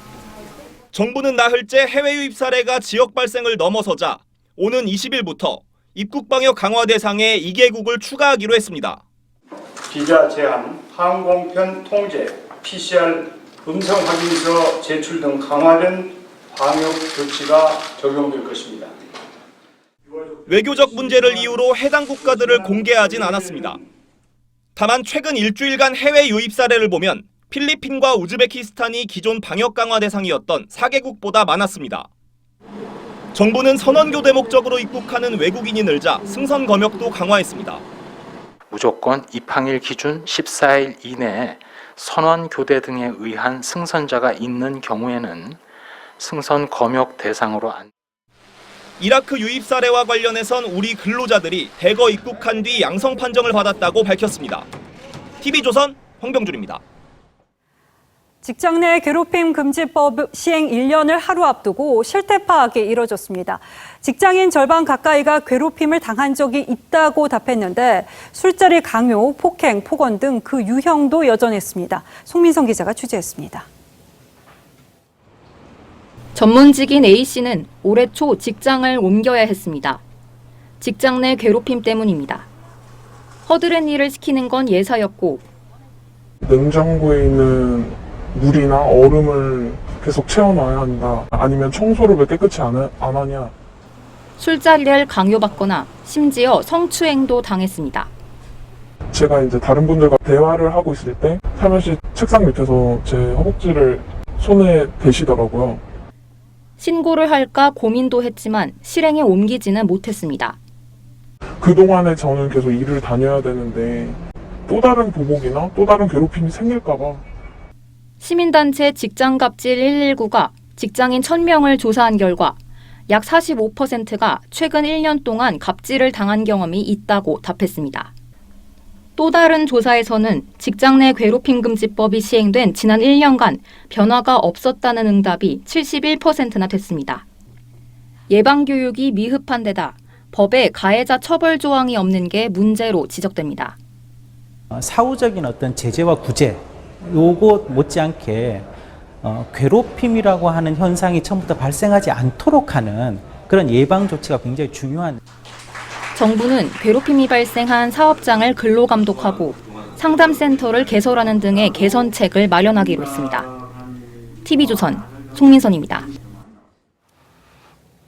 정부는 나흘째 해외 유입 사례가 지역 발생을 넘어서자 오는 20일부터 입국 방역 강화 대상에 2개국을 추가하기로 했습니다. 비자 제한, 항공편 통제, PCR 음성 확인서 제출 등 강화된 방역 조치가 적용될 것입니다. 외교적 문제를 이유로 해당 국가들을 공개하진 않았습니다. 다만 최근 일주일간 해외 유입 사례를 보면 필리핀과 우즈베키스탄이 기존 방역 강화 대상이었던 4개국보다 많았습니다. 정부는 선언교대 목적으로 입국하는 외국인이 늘자 승선 검역도 강화했습니다. 무조건 입항일 기준 14일 이내에 선원 교대 등에 의한 승선자가 있는 경우에는 승선 검역 대상으로 이라크 유입 사례와 관련해선 우리 근로자들이 대거 입국한 뒤 양성 판정을 받았다고 밝혔습니다. TV조선 황병준입니다. 직장 내 괴롭힘 금지법 시행 1년을 하루 앞두고 실태 파악이 이뤄졌습니다. 직장인 절반 가까이가 괴롭힘을 당한 적이 있다고 답했는데 술자리 강요, 폭행, 폭언 등 그 유형도 여전했습니다. 송민성 기자가 취재했습니다. 전문직인 A씨는 올해 초 직장을 옮겨야 했습니다. 직장 내 괴롭힘 때문입니다. 허드렛 일을 시키는 건 예사였고 냉장고에 있는 물이나 얼음을 계속 채워놔야 한다. 아니면 청소를 왜 깨끗이 안 하냐. 술자리를 강요받거나 심지어 성추행도 당했습니다. 제가 이제 다른 분들과 대화를 하고 있을 때 살며시 책상 밑에서 제 허벅지를 손에 대시더라고요. 신고를 할까 고민도 했지만 실행에 옮기지는 못했습니다. 그동안에 저는 계속 일을 다녀야 되는데 또 다른 보복이나 또 다른 괴롭힘이 생길까 봐. 시민단체 직장갑질 119가 직장인 1000명을 조사한 결과 약 45%가 최근 1년 동안 갑질을 당한 경험이 있다고 답했습니다. 또 다른 조사에서는 직장 내 괴롭힘 금지법이 시행된 지난 1년간 변화가 없었다는 응답이 71%나 됐습니다. 예방교육이 미흡한 데다 법에 가해자 처벌 조항이 없는 게 문제로 지적됩니다. 사후적인 어떤 제재와 구제, 요거 못지않게 괴롭힘이라고 하는 현상이 처음부터 발생하지 않도록 하는 그런 예방 조치가 굉장히 중요한. 정부는 괴롭힘이 발생한 사업장을 근로감독하고 상담센터를 개설하는 등의 개선책을 마련하기로 했습니다. TV조선 송민선입니다.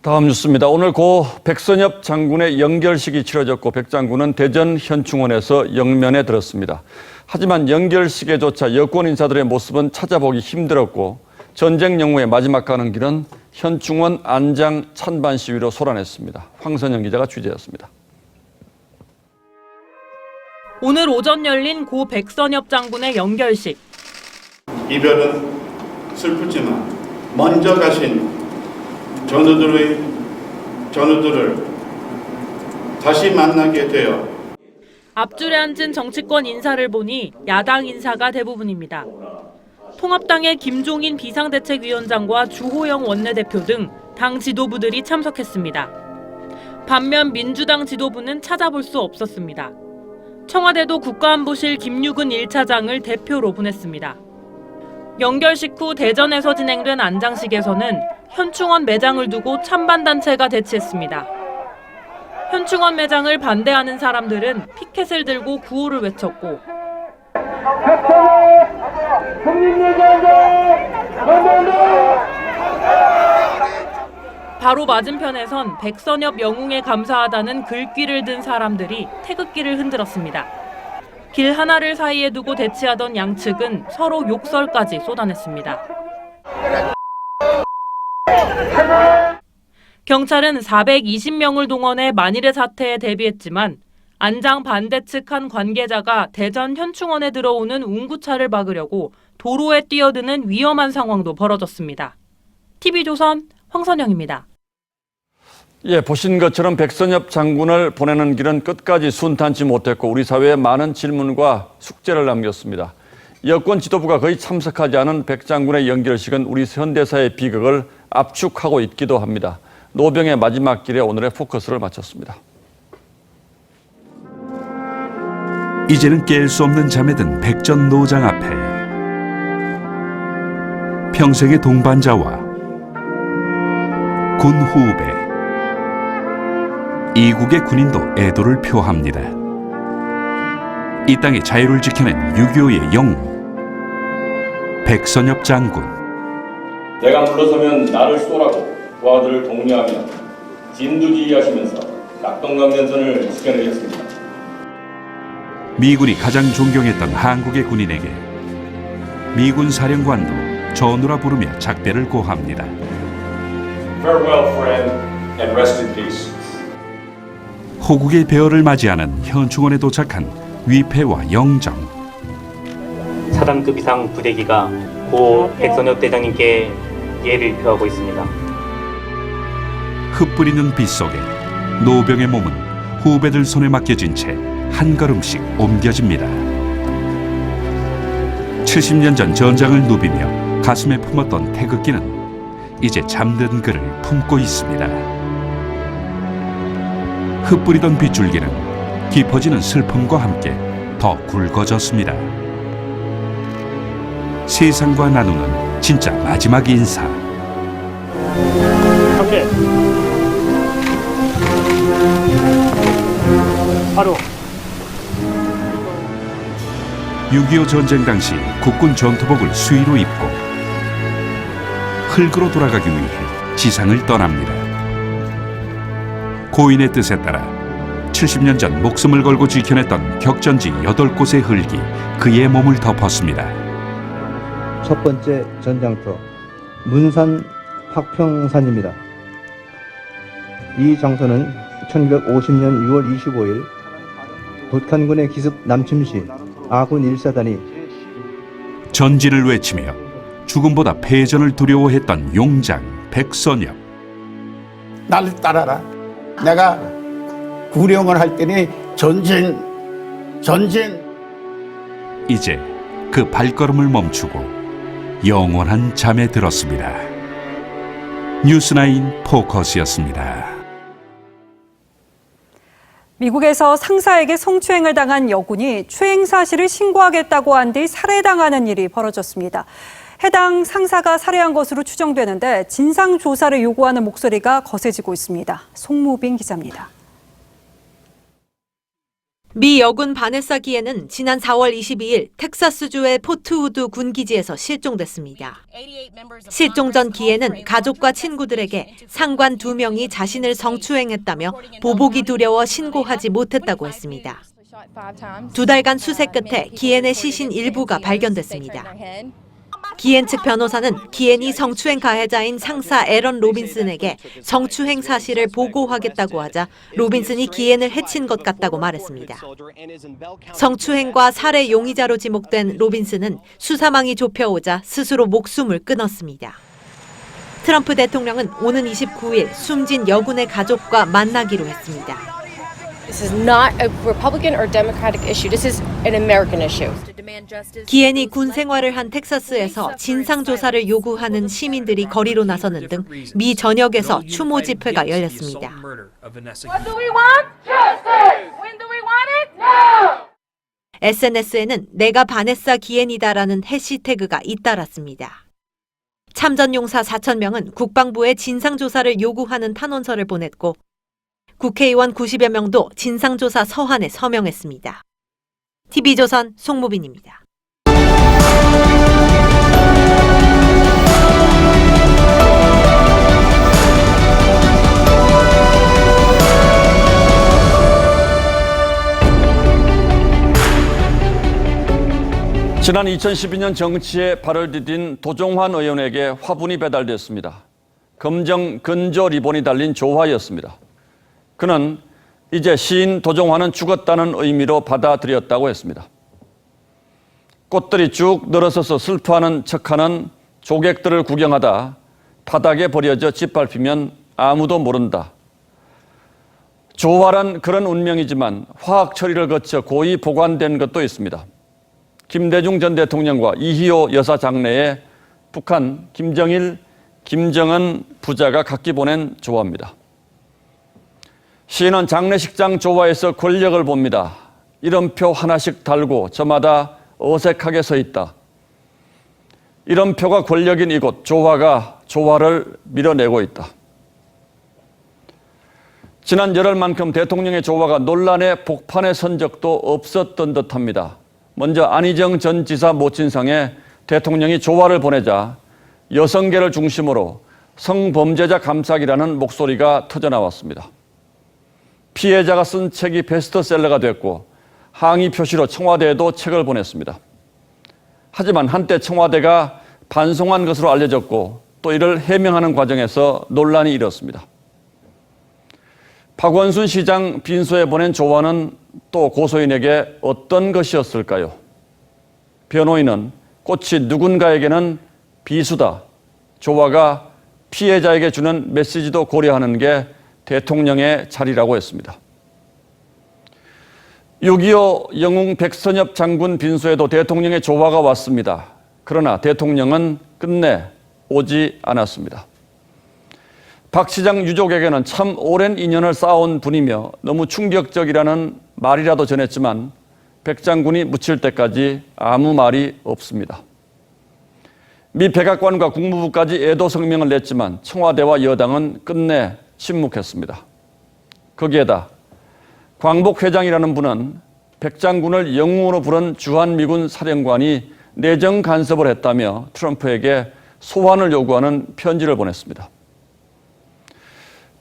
다음 뉴스입니다. 오늘 고 백선엽 장군의 영결식이 치러졌고 백 장군은 대전 현충원에서 영면에 들었습니다. 하지만 영결식에조차 여권 인사들의 모습은 찾아보기 힘들었고 전쟁 영웅의 마지막 가는 길은 현충원 안장 찬반 시위로 소란했습니다. 황선영 기자가 취재했습니다. 오늘 오전 열린 고 백선엽 장군의 영결식. 이별은 슬프지만 먼저 가신 전우들을 다시 만나게 되어 앞줄에 앉은 정치권 인사를 보니 야당 인사가 대부분입니다. 통합당의 김종인 비상대책위원장과 주호영 원내대표 등 당 지도부들이 참석했습니다. 반면 민주당 지도부는 찾아볼 수 없었습니다. 청와대도 국가안보실 김유근 1차장을 대표로 보냈습니다. 영결식 후 대전에서 진행된 안장식에서는 현충원 매장을 두고 찬반단체가 대치했습니다. 현충원 매장을 반대하는 사람들은 피켓을 들고 구호를 외쳤고 바로 맞은편에선 백선엽 영웅에 감사하다는 글귀를 든 사람들이 태극기를 흔들었습니다. 길 하나를 사이에 두고 대치하던 양측은 서로 욕설까지 쏟아냈습니다. 경찰은 420명을 동원해 만일의 사태에 대비했지만 안장 반대 측 한 관계자가 대전 현충원에 들어오는 운구차를 막으려고 도로에 뛰어드는 위험한 상황도 벌어졌습니다. TV조선 황선영입니다. 예, 보신 것처럼 백선엽 장군을 보내는 길은 끝까지 순탄치 못했고 우리 사회에 많은 질문과 숙제를 남겼습니다. 여권 지도부가 거의 참석하지 않은 백 장군의 영결식은 우리 현대사의 비극을 압축하고 있기도 합니다. 노병의 마지막 길에 오늘의 포커스를 마쳤습니다. 이제는 깰 수 없는 잠에 든 백전노장 앞에 평생의 동반자와 군 후배 이국의 군인도 애도를 표합니다. 이 땅의 자유를 지켜낸 6.25의 영웅 백선엽 장군. 내가 물러서면 나를 쏘라고 부하들을 독려하며 진두지휘하시면서 낙동강전선을 지켜내셨습니다. 미군이 가장 존경했던 한국의 군인에게 미군 사령관도 전우라 부르며 작대를 고합니다. Farewell, friend, and rest in peace. 호국의 배열을 맞이하는 현충원에 도착한 위패와 영정. 사단급 이상 부대기가 고 백선엽 대장님께 예를 표하고 있습니다. 흩뿌리는 빛 속에 노병의 몸은 후배들 손에 맡겨진 채 한 걸음씩 옮겨집니다. 70년 전 전장을 누비며 가슴에 품었던 태극기는 이제 잠든 그를 품고 있습니다. 흩뿌리던 빗줄기는 깊어지는 슬픔과 함께 더 굵어졌습니다. 세상과 나누는 진짜 마지막 인사. 함께 바로 6.25 전쟁 당시 국군 전투복을 수의로 입고 흙으로 돌아가기 위해 지상을 떠납니다. 고인의 뜻에 따라 70년 전 목숨을 걸고 지켜냈던 격전지 8곳의 흙이 그의 몸을 덮었습니다. 첫 번째 전장터 문산 확평산입니다. 이 장소는 1950년 6월 25일 북한군의 기습 남침시 아군 1사단이 전진을 외치며 죽음보다 패전을 두려워했던 용장 백선엽. 나를 따라라. 내가 구령을 할 때니 전진. 이제 그 발걸음을 멈추고 영원한 잠에 들었습니다. 뉴스9 포커스였습니다. 미국에서 상사에게 성추행을 당한 여군이 추행 사실을 신고하겠다고 한 뒤 살해당하는 일이 벌어졌습니다. 해당 상사가 살해한 것으로 추정되는데 진상 조사를 요구하는 목소리가 거세지고 있습니다. 송무빈 기자입니다. 미 여군 바네사 기에는 지난 4월 22일 텍사스주의 포트우드 군기지에서 실종됐습니다. 실종 전 기에는 가족과 친구들에게 상관 2명이 자신을 성추행했다며 보복이 두려워 신고하지 못했다고 했습니다. 2달간 수색 끝에 기엔의 시신 일부가 발견됐습니다. 기엔 측 변호사는 기엔이 성추행 가해자인 상사 에런 로빈슨에게 성추행 사실을 보고하겠다고 하자 로빈슨이 기엔을 해친 것 같다고 말했습니다. 성추행과 살해 용의자로 지목된 로빈슨은 수사망이 좁혀오자 스스로 목숨을 끊었습니다. 트럼프 대통령은 오는 29일 숨진 여군의 가족과 만나기로 했습니다. This is not a Republican or Democratic issue. This is an American issue. 기엔이 군 생활을 한 텍사스에서 진상조사를 요구하는 시민들이 거리로 나서는 등 미 전역에서 추모 집회가 열렸습니다. What do we want? Justice. When do we want it? Now. SNS에는 내가 바네사 기엔이다라는 해시태그가 잇따랐습니다. 참전용사 4,000명은 국방부에 진상조사를 요구하는 탄원서를 보냈고 국회의원 90여 명도 진상조사 서한에 서명했습니다. TV조선 송무빈입니다. 지난 2012년 정치에 발을 디딘 도종환 의원에게 화분이 배달됐습니다. 검정 근조 리본이 달린 조화였습니다. 그는 이제 시인 도종환은 죽었다는 의미로 받아들였다고 했습니다. 꽃들이 쭉 늘어서서 슬퍼하는 척하는 조객들을 구경하다 바닥에 버려져 짓밟히면 아무도 모른다. 조화란 그런 운명이지만 화학 처리를 거쳐 고이 보관된 것도 있습니다. 김대중 전 대통령과 이희호 여사 장래에 북한 김정일, 김정은 부자가 각기 보낸 조화입니다. 시인은 장례식장 조화에서 권력을 봅니다. 이름표 하나씩 달고 저마다 어색하게 서 있다. 이름표가 권력인 이곳 조화가 조화를 밀어내고 있다. 지난 열흘만큼 대통령의 조화가 논란의 복판에 선 적도 없었던 듯합니다. 먼저 안희정 전 지사 모친상에 대통령이 조화를 보내자 여성계를 중심으로 성범죄자 감싸기라는 목소리가 터져나왔습니다. 피해자가 쓴 책이 베스트셀러가 됐고 항의 표시로 청와대에도 책을 보냈습니다. 하지만 한때 청와대가 반송한 것으로 알려졌고 또 이를 해명하는 과정에서 논란이 일었습니다. 박원순 시장 빈소에 보낸 조화는 또 고소인에게 어떤 것이었을까요? 변호인은 꽃이 누군가에게는 비수다. 조화가 피해자에게 주는 메시지도 고려하는 게 대통령의 자리라고 했습니다. 6.25 영웅 백선엽 장군 빈소에도 대통령의 조화가 왔습니다. 그러나 대통령은 끝내 오지 않았습니다. 박 시장 유족에게는 참 오랜 인연을 쌓아온 분이며 너무 충격적이라는 말이라도 전했지만 백 장군이 묻힐 때까지 아무 말이 없습니다. 미 백악관과 국무부까지 애도 성명을 냈지만 청와대와 여당은 끝내 침묵했습니다. 거기에다 광복 회장이라는 분은 백 장군을 영웅으로 부른 주한미군 사령관이 내정 간섭을 했다며 트럼프에게 소환을 요구하는 편지를 보냈습니다.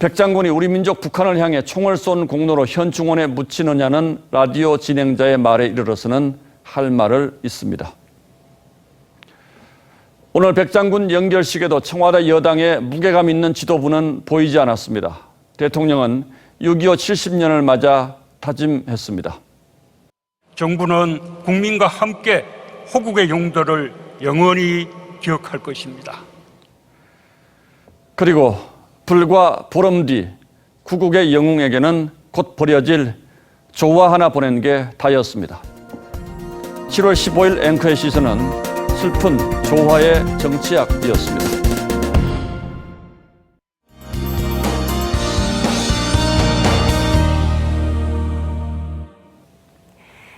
백 장군이 우리 민족 북한을 향해 총을 쏜 공로로 현충원에 묻히느냐는 라디오 진행자의 말에 이르러서는 할 말을 잊습니다. 오늘 백 장군 연결식에도 청와대 여당의 무게감 있는 지도부는 보이지 않았습니다. 대통령은 6.25 70년을 맞아 다짐했습니다. 정부는 국민과 함께 호국의 용도를 영원히 기억할 것입니다. 그리고 불과 보름 뒤 구국의 영웅에게는 곧 버려질 조화 하나 보낸 게 다였습니다. 7월 15일 앵커의 시선은 슬픈 조화의 정치학이었습니다.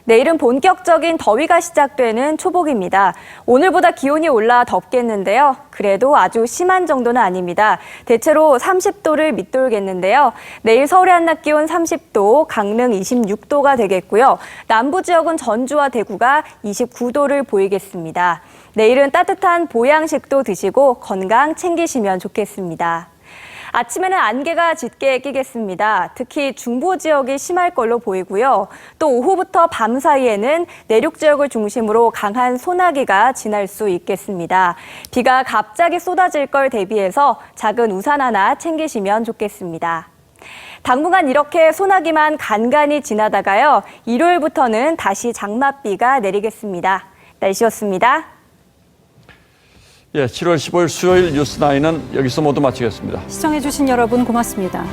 내일은 본격적인 더위가 시작되는 초복입니다. 오늘보다 기온이 올라 덥겠는데요. 그래도 아주 심한 정도는 아닙니다. 대체로 30도를 밑돌겠는데요. 내일 서울의 한낮 기온 30도, 강릉 26도가 되겠고요. 남부 지역은 전주와 대구가 29도를 보이겠습니다. 내일은 따뜻한 보양식도 드시고 건강 챙기시면 좋겠습니다. 아침에는 안개가 짙게 끼겠습니다. 특히 중부 지역이 심할 걸로 보이고요. 또 오후부터 밤 사이에는 내륙 지역을 중심으로 강한 소나기가 지날 수 있겠습니다. 비가 갑자기 쏟아질 걸 대비해서 작은 우산 하나 챙기시면 좋겠습니다. 당분간 이렇게 소나기만 간간히 지나다가요. 일요일부터는 다시 장맛비가 내리겠습니다. 날씨였습니다. 7월 15일 수요일 뉴스9는 여기서 모두 마치겠습니다. 시청해주신 여러분 고맙습니다.